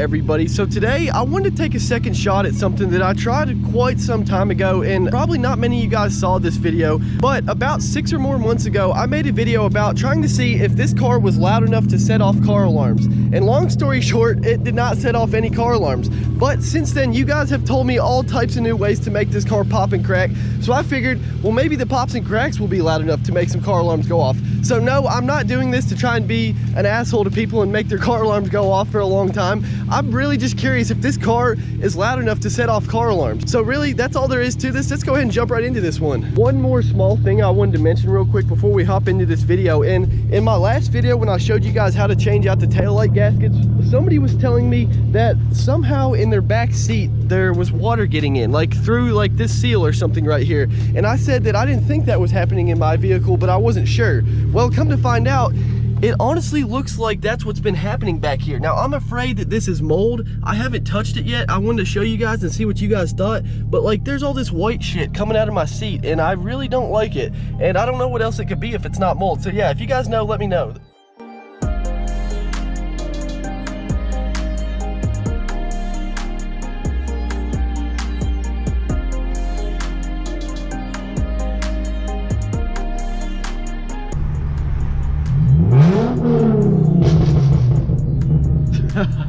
everybody. So today I wanted to take a second shot at something that I tried quite some time ago, and probably not many of you guys saw this video, but about 6 or more months ago I made a video about trying to see if this car was loud enough to set off car alarms. And long story short, it did not set off any car alarms. But since then, you guys have told me all types of new ways to make this car pop and crack, so I figured, well, maybe the pops and cracks will be loud enough to make some car alarms go off. So no, I'm not doing this to try and be an asshole to people and make their car alarms go off for a long time. I'm really just curious if this car is loud enough to set off car alarms. So really, that's all there is to this. Let's go ahead and jump right into this one. One more small thing I wanted to mention real quick before we hop into this video. And in my last video, when I showed you guys how to change out the taillight gaskets, somebody was telling me that somehow in their back seat there was water getting in, like through like this seal or something right here. And I said that I didn't think that was happening in my vehicle, but I wasn't sure. Well, come to find out, it honestly looks like that's what's been happening back here. Now, I'm afraid that this is mold. I haven't touched it yet. I wanted to show you guys and see what you guys thought, but like there's all this white shit coming out of my seat and I really don't like it. And I don't know what else it could be if it's not mold. So yeah, if you guys know, let me know.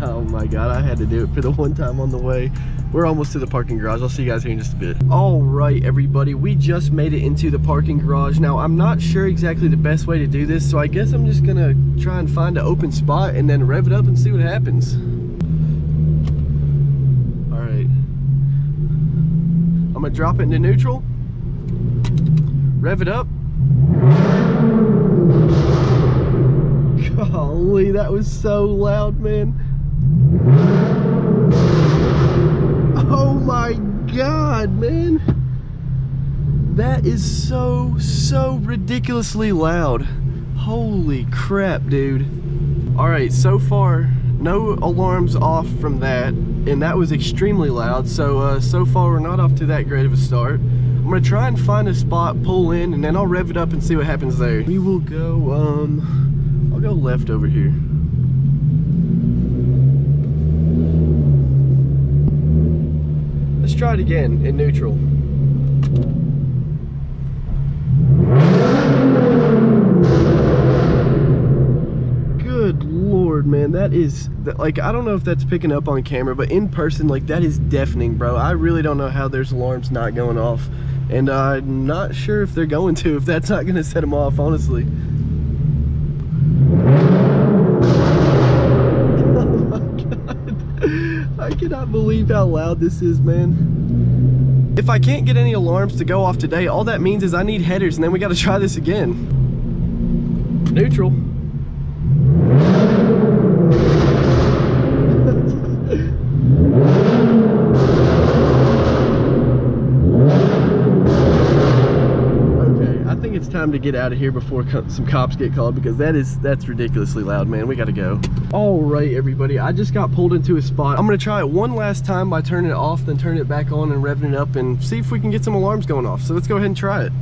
Oh my god, I had to do it for the one time on the way. We're almost to the parking garage. I'll see you guys here in just a bit. All right, everybody, we just made it into the parking garage. Now, I'm not sure exactly the best way to do this, so I guess I'm just gonna try and find an open spot and then rev it up and see what happens. All right. I'm gonna drop it into neutral, rev it up. Golly, that was so loud, man. Oh my god, man. That is so ridiculously loud. Holy crap, dude. All right, so far, no alarms off from that, and that was extremely loud. So, so far, we're not off to that great of a start. I'm gonna try and find a spot, pull in, and then I'll rev it up and see what happens there. We will go, I'll go left over here. Let's try it again in neutral. Good lord, man, that is, like, I don't know if that's picking up on camera, but in person, like, that is deafening, bro. I really don't know how there's alarms not going off, and I'm not sure if they're going to, if that's not gonna set them off, honestly. I cannot believe how loud this is, man. If I can't get any alarms to go off today, all that means is I need headers, and then we got to try this again. Neutral. It's time to get out of here before some cops get called, because that's ridiculously loud, man. We gotta go. All right, everybody, I just got pulled into a spot. I'm gonna try it one last time by turning it off, then turning it back on and revving it up and see if we can get some alarms going off. So let's go ahead and try it.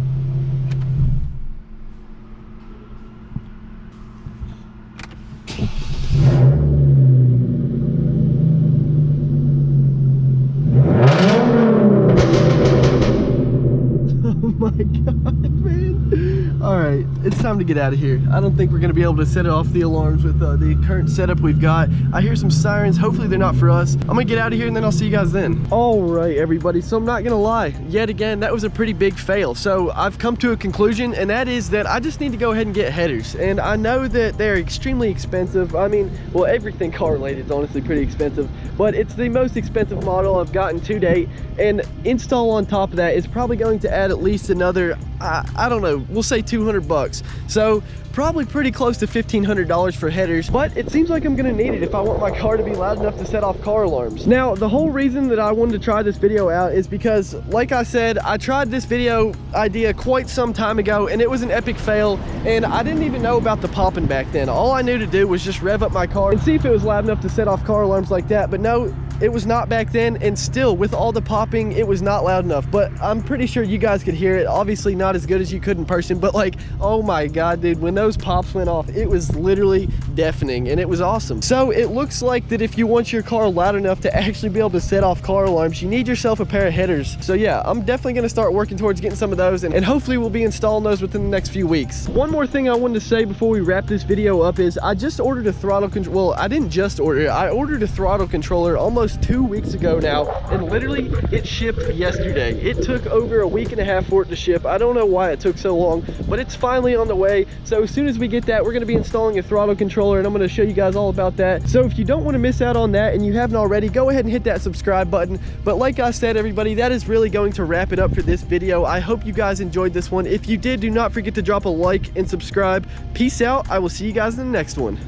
Oh my god, man. All right, it's time to get out of here. I don't think we're gonna be able to set off the alarms with the current setup we've got. I hear some sirens. Hopefully they're not for us. I'm gonna get out of here and then I'll see you guys then. All right, everybody, so I'm not gonna lie, yet again, that was a pretty big fail. So I've come to a conclusion, and that is that I just need to go ahead and get headers. And I know that they're extremely expensive. I mean, well, everything car related is honestly pretty expensive, but it's the most expensive model I've gotten to date. And install on top of that is probably going to add at least another, I don't know, we'll say 200 bucks. So probably pretty close to $1,500 for headers, but it seems like I'm gonna need it if I want my car to be loud enough to set off car alarms. Now, the whole reason that I wanted to try this video out is because, like I said, I tried this video idea quite some time ago and it was an epic fail, and I didn't even know about the popping back then. All I knew to do was just rev up my car and see if it was loud enough to set off car alarms like that. But no, it was not back then, and still with all the popping, it was not loud enough. But I'm pretty sure you guys could hear it. Obviously not as good as you could in person, but like, oh my god, dude, when those pops went off, it was literally deafening, and it was awesome. So it looks like that if you want your car loud enough to actually be able to set off car alarms, you need yourself a pair of headers. So yeah, I'm definitely going to start working towards getting some of those, and hopefully we'll be installing those within the next few weeks. One more thing I wanted to say before we wrap this video up is I just ordered a throttle control. Well, I didn't just order it. I ordered a throttle controller almost 2 weeks ago now, and literally it shipped yesterday. It took over a week and a half for it to ship. I don't know why it took so long, but it's finally on the way. So as soon as we get that, we're going to be installing a throttle controller, and I'm going to show you guys all about that. So if you don't want to miss out on that and you haven't already, go ahead and hit that subscribe button. But like I said, everybody, that is really going to wrap it up for this video. I hope you guys enjoyed this one. If you did, do not forget to drop a like and subscribe. Peace out. I will see you guys in the next one.